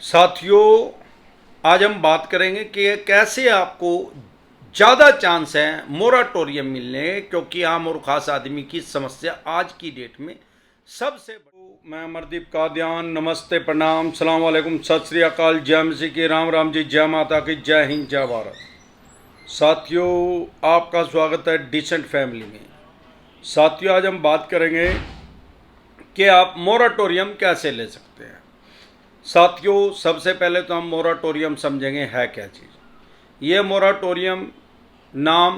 साथियों, आज हम बात करेंगे कि कैसे आपको ज़्यादा चांस है मोराटोरियम मिलने, क्योंकि आम और ख़ास आदमी की समस्या आज की डेट में सबसे मैं अमरदीप कादियान, नमस्ते, प्रणाम, सलाम वालेकुम, सत श्री अकाल, जय मसीह की, राम राम जी, जय माता की, जय हिंद, जय भारत। साथियों, आपका स्वागत है डिसेंट फैमिली में। साथियों, आज हम बात करेंगे कि आप मोराटोरियम कैसे ले सकते हैं। साथियों, सबसे पहले तो हम मोराटोरियम समझेंगे है क्या चीज़। ये मोराटोरियम नाम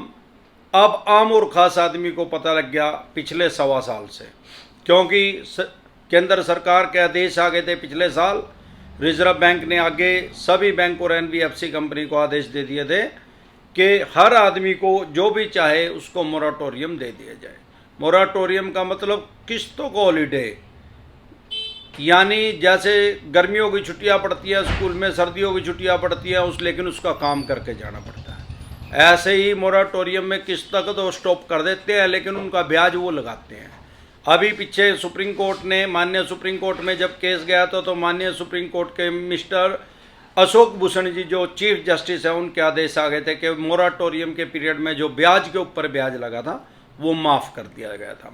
अब आम और ख़ास आदमी को पता लग गया पिछले 1.25 साल से, क्योंकि केंद्र सरकार के आदेश आ गए थे पिछले साल। रिजर्व बैंक ने आगे सभी बैंक और एनबीएफसी कंपनी को आदेश दे दिए थे कि हर आदमी को जो भी चाहे उसको मोराटोरियम दे दिया जाए। मोराटोरियम का मतलब किस्तों को हॉलीडे, यानी जैसे गर्मियों की छुट्टियां पड़ती है स्कूल में, सर्दियों की छुट्टियां पड़ती हैं लेकिन उसका काम करके जाना पड़ता है। ऐसे ही मोराटोरियम में किस्त तक तो स्टॉप कर देते हैं, लेकिन उनका ब्याज वो लगाते हैं। अभी पीछे सुप्रीम कोर्ट ने, माननीय सुप्रीम कोर्ट में जब केस गया था, तो माननीय सुप्रीम कोर्ट के मिस्टर अशोक भूषण जी जो चीफ जस्टिस है, उनके आदेश आ गए थे कि मोराटोरियम के पीरियड में जो ब्याज के ऊपर ब्याज लगा था वो माफ़ कर दिया गया था।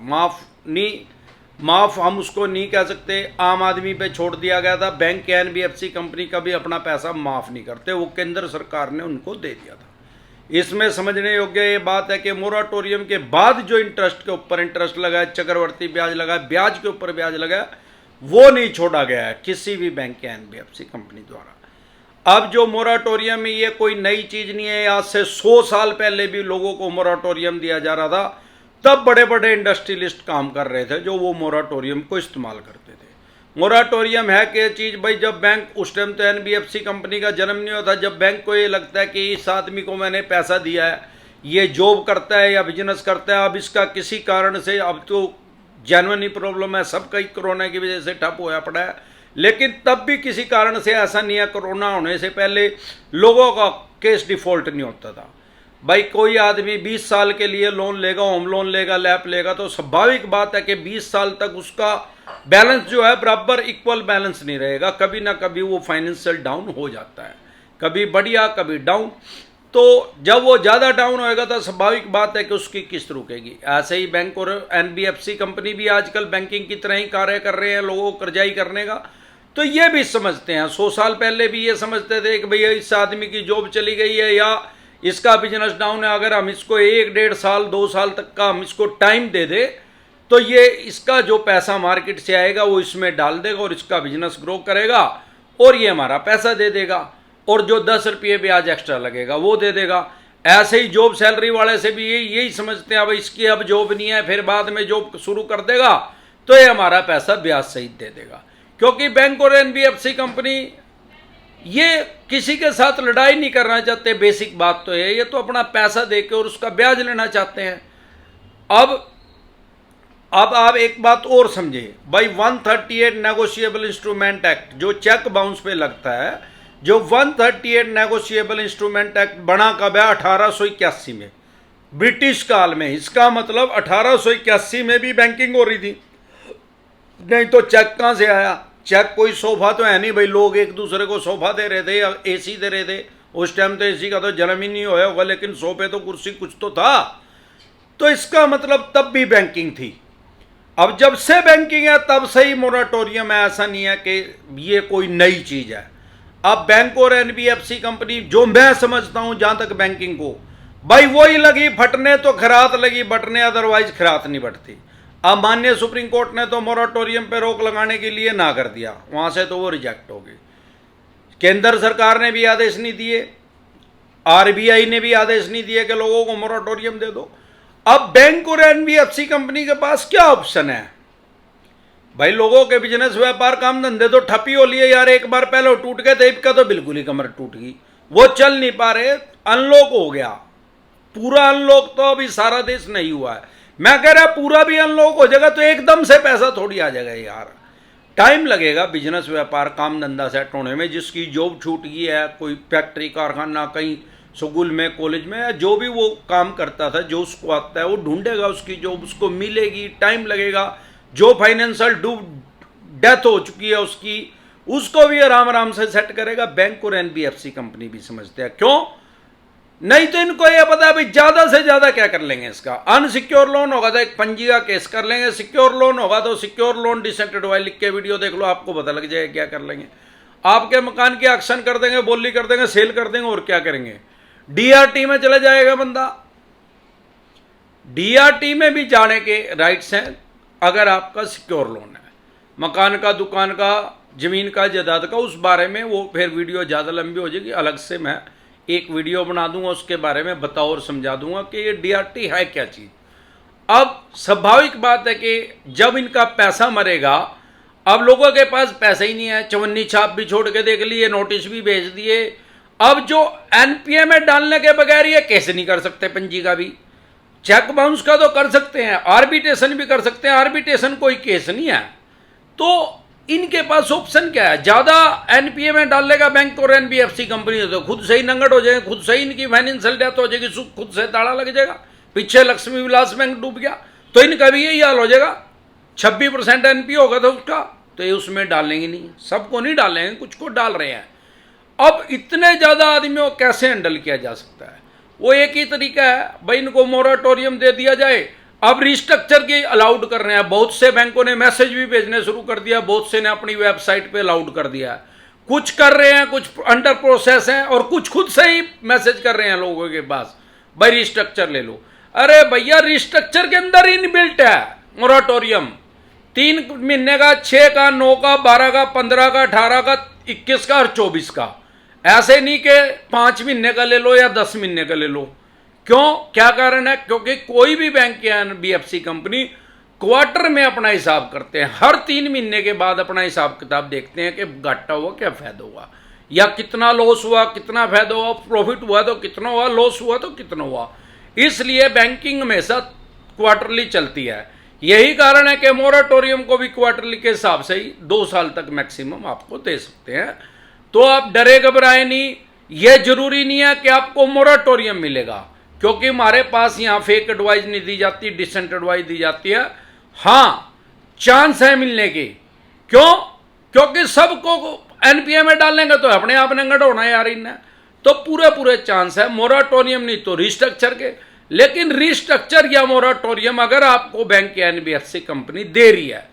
माफ़ हम उसको नहीं कह सकते, आम आदमी पे छोड़ दिया गया था। बैंक या एनबीएफसी कंपनी का भी अपना पैसा माफ़ नहीं करते, वो केंद्र सरकार ने उनको दे दिया था। इसमें समझने योग्य ये बात है कि मोराटोरियम के बाद जो इंटरेस्ट के ऊपर इंटरेस्ट लगा है, चक्रवर्ती ब्याज लगा है, ब्याज के ऊपर ब्याज लगा है, वो नहीं छोड़ा गया है किसी भी बैंक या एनबीएफसी कंपनी द्वारा। अब जो मोराटोरियम है ये कोई नई चीज़ नहीं है। आज से 100 साल पहले भी लोगों को मोराटोरियम दिया जा रहा था, तब बड़े बड़े इंडस्ट्रियलिस्ट काम कर रहे थे जो वो मोराटोरियम को इस्तेमाल करते थे। मोराटोरियम है क्या चीज़ भाई? जब बैंक, उस टाइम तो एनबीएफसी कंपनी का जन्म नहीं होता, जब बैंक को ये लगता है कि इस आदमी को मैंने पैसा दिया है, ये जॉब करता है या बिजनेस करता है, अब इसका किसी कारण से, अब तो जेन्युइन ही प्रॉब्लम है, सबका ही कोरोना की वजह से ठप होया पड़ा है, लेकिन तब भी किसी कारण से ऐसा नहीं है, कोरोना होने से पहले लोगों का केस डिफॉल्ट नहीं होता था। भाई कोई आदमी 20 साल के लिए लोन लेगा, होम लोन लेगा, लैप लेगा, तो स्वाभाविक बात है कि 20 साल तक उसका बैलेंस जो है बराबर इक्वल बैलेंस नहीं रहेगा, कभी ना कभी वो फाइनेंशियल डाउन हो जाता है, कभी बढ़िया कभी डाउन। तो जब वो ज़्यादा डाउन होएगा तो स्वाभाविक बात है कि उसकी किस्त रुकेगी। ऐसे ही बैंक और एनबीएफसी कंपनी भी आजकल बैंकिंग की तरह ही कार्य कर रहे हैं लोगों को कर्जाई करने का। तो ये भी समझते हैं, 100 साल पहले भी ये समझते थे कि भैया इस आदमी की जॉब चली गई है या इसका बिजनेस डाउन है, अगर हम इसको 1-1.5 साल 2 साल तक का हम इसको टाइम दे दे तो ये इसका जो पैसा मार्केट से आएगा वो इसमें डाल देगा और इसका बिजनेस ग्रो करेगा और ये हमारा पैसा दे देगा, और जो 10 रुपये ब्याज एक्स्ट्रा लगेगा वो दे देगा। ऐसे ही जॉब सैलरी वाले से भी यही समझते हैं, भाई इसकी अब जॉब नहीं है, फिर बाद में जॉब शुरू कर देगा तो ये हमारा पैसा ब्याज सहित दे देगा। क्योंकि बैंक और एनबीएफसी कंपनी ये किसी के साथ लड़ाई नहीं करना चाहते, बेसिक बात तो है, ये तो अपना पैसा देके और उसका ब्याज लेना चाहते हैं। अब आप एक बात और समझिए भाई, 138 नेगोशिएबल इंस्ट्रूमेंट एक्ट जो चेक बाउंस पे लगता है, जो 138 नेगोशिएबल इंस्ट्रूमेंट एक्ट बना कब है? 1881 में, ब्रिटिश काल में। इसका मतलब 1881 में भी बैंकिंग हो रही थी, नहीं तो चेक कहां से आया? चेक कोई सोफा तो है नहीं भाई, लोग एक दूसरे को सोफा दे रहे थे या एसी दे रहे थे। उस टाइम तो एसी का तो जन्म ही नहीं होया होगा, लेकिन सोफे तो, कुर्सी कुछ तो था। तो इसका मतलब तब भी बैंकिंग थी। अब जब से बैंकिंग है तब से ही मोराटोरियम है, ऐसा नहीं है कि ये कोई नई चीज है। अब बैंक और एनबीएफसी कंपनी, जो मैं समझता हूं जहां तक बैंकिंग को, भाई वही लगी फटने तो खरात लगी बटने, अदरवाइज खरात नहीं बटती। अब माननीय सुप्रीम कोर्ट ने तो मोराटोरियम पे रोक लगाने के लिए ना कर दिया, वहां से तो वो रिजेक्ट हो गई। केंद्र सरकार ने भी आदेश नहीं दिए, आरबीआई ने भी आदेश नहीं दिए कि लोगों को मोराटोरियम दे दो। अब बैंक और एनबीएफसी कंपनी के पास क्या ऑप्शन है? भाई लोगों के बिजनेस, व्यापार, काम धंधे तो ठप ही हो लिए यार। एक बार पहले वो टूट गए थे, इनका तो बिल्कुल ही कमर टूट गई, वो चल नहीं पा रहे, अनलॉक हो गया पूरा। अनलॉक तो अभी सारा देश नहीं हुआ है, मैं कह रहा पूरा भी अनलॉक हो जाएगा तो एकदम से पैसा थोड़ी आ जाएगा यार, टाइम लगेगा बिजनेस, व्यापार, काम धंधा सेट होने में। जिसकी जॉब छूट गई है, कोई फैक्ट्री, कारखाना, कहीं स्कूल में, कॉलेज में, या जो भी वो काम करता था, जो उसको आता है वो ढूंढेगा उसकी जॉब, उसको मिलेगी, टाइम लगेगा। जो फाइनेंशियल डेथ हो चुकी है उसकी, उसको भी आराम आराम से सेट करेगा। बैंक और एनबीएफसी कंपनी भी समझते हैं, क्यों नहीं तो इनको यह पता है भाई ज्यादा से ज्यादा क्या कर लेंगे। इसका अनसिक्योर लोन होगा तो एक पंजी का केस कर लेंगे, सिक्योर लोन होगा तो सिक्योर लोन डिसेंट एडवाइस लिख के वीडियो देख लो, आपको पता लग जाएगा क्या कर लेंगे। आपके मकान की एक्शन कर देंगे, बोली कर देंगे, सेल कर देंगे, और क्या करेंगे। डीआरटी में चले जाएगा बंदा। डीआरटी में भी जाने के राइट्स हैं अगर आपका सिक्योर लोन है, मकान का, दुकान का, जमीन का, जायदाद का। उस बारे में वो फिर वीडियो ज़्यादा लंबी हो जाएगी, अलग से मैं एक वीडियो बना दूंगा, उसके बारे में बताओ और समझा दूंगा कि ये डीआरटी है क्या चीज़। अब स्वाभाविक बात है कि जब इनका पैसा मरेगा, अब लोगों के पास पैसे ही नहीं है, चवन्नी छाप भी छोड़ के देख लिए, नोटिस भी भेज दिए। अब जो एनपीए में डालने के बगैर ये केस नहीं कर सकते, पंजी का भी, चेक बाउंस का तो कर सकते हैं, आर्बिट्रेशन भी कर सकते हैं, आर्बिट्रेशन कोई केस नहीं है। तो इनके पास ऑप्शन क्या है, ज्यादा एनपीए में डालने का बैंक और एनबीएफसी कंपनी तो खुद से ही नंगट हो जाएंगे, खुद से ही इनकी फाइनेंशियल डेथ हो जाएगी, खुद से ताला लग जाएगा। पीछे लक्ष्मी विलास बैंक डूब गया तो इनका भी यही हाल हो जाएगा। 26% एनपीए होगा तो उसका, तो ये उसमें डालेंगे नहीं, सबको नहीं डालेंगे, कुछ को डाल रहे हैं। अब इतने ज्यादा आदमियों को कैसे हैंडल किया जा सकता है, वो एक ही तरीका है भाई, इनको मोराटोरियम दे दिया जाए। अब रिस्ट्रक्चर की अलाउड कर रहे हैं, बहुत से बैंकों ने मैसेज भी भेजने शुरू कर दिया, बहुत से ने अपनी वेबसाइट पे अलाउड कर दिया है। कुछ कर रहे हैं, कुछ अंडर प्रोसेस हैं, और कुछ खुद से ही मैसेज कर रहे हैं लोगों के पास, भाई रिस्ट्रक्चर ले लो। अरे भैया, रिस्ट्रक्चर के अंदर इनबिल्ट है मोराटोरियम, 3 महीने का, 6 का, 9 का, 12 का, 15 का, 18 का, 21 का और 24 का। ऐसे नहीं कि 5 महीने का ले लो या 10 महीने का ले लो। क्यों, क्या कारण है, क्योंकि कोई भी बैंक या एनबीएफसी कंपनी क्वार्टर में अपना हिसाब करते हैं, हर 3 महीने के बाद अपना हिसाब किताब देखते हैं कि घाटा हुआ क्या फायदा हुआ, या कितना लॉस हुआ, कितना फायदा हुआ, प्रॉफिट हुआ तो कितना हुआ, लॉस हुआ तो कितना हुआ। इसलिए बैंकिंग हमेशा क्वार्टरली चलती है। यही कारण है कि मोराटोरियम को भी क्वार्टरली के हिसाब से ही 2 साल तक मैक्सिमम आपको दे सकते हैं। तो आप डरे घबराए नहीं, यह जरूरी नहीं है कि आपको मोराटोरियम मिलेगा, क्योंकि हमारे पास यहां फेक एडवाइस नहीं दी जाती, डिसेंट एडवाइस दी जाती है। हां, चांस है मिलने की। क्यों, क्योंकि सबको एनपीए में डालेंगे तो अपने आप नंगट होना यार इनने, तो पूरे चांस है, मोराटोरियम नहीं तो रिस्ट्रक्चर के। लेकिन रिस्ट्रक्चर या मोराटोरियम अगर आपको बैंक या एनबीएफसी कंपनी दे रही है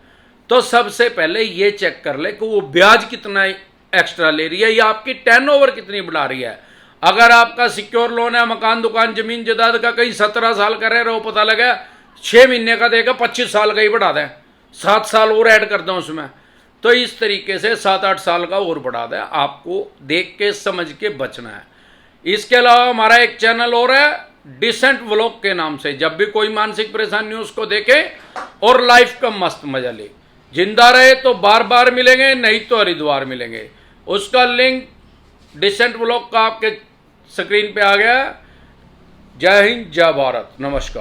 तो सबसे पहले यह चेक कर ले कि वो ब्याज कितना एक्स्ट्रा ले रही है या आपकी टर्नओवर कितनी बढ़ा रही है। अगर आपका सिक्योर लोन है, मकान, दुकान, जमीन, जायदाद का, कहीं 17 साल का रह रहे हो, पता लगा 6 महीने का देगा, 25 साल का ही बढ़ा दें, 7 साल और ऐड कर दें उसमें, तो इस तरीके से 7-8 साल का और बढ़ा दें। आपको देख के समझ के बचना है। इसके अलावा हमारा एक चैनल और है डिसेंट व्लॉग के नाम से, जब भी कोई मानसिक परेशानी हो उसको देखें और लाइफ का मस्त मजा ले। जिंदा रहे तो बार बार मिलेंगे, नहीं तो हरिद्वार मिलेंगे। उसका लिंक डिसेंट व्लॉग का आपके स्क्रीन पे आ गया। जय हिंद, जय भारत, नमस्कार।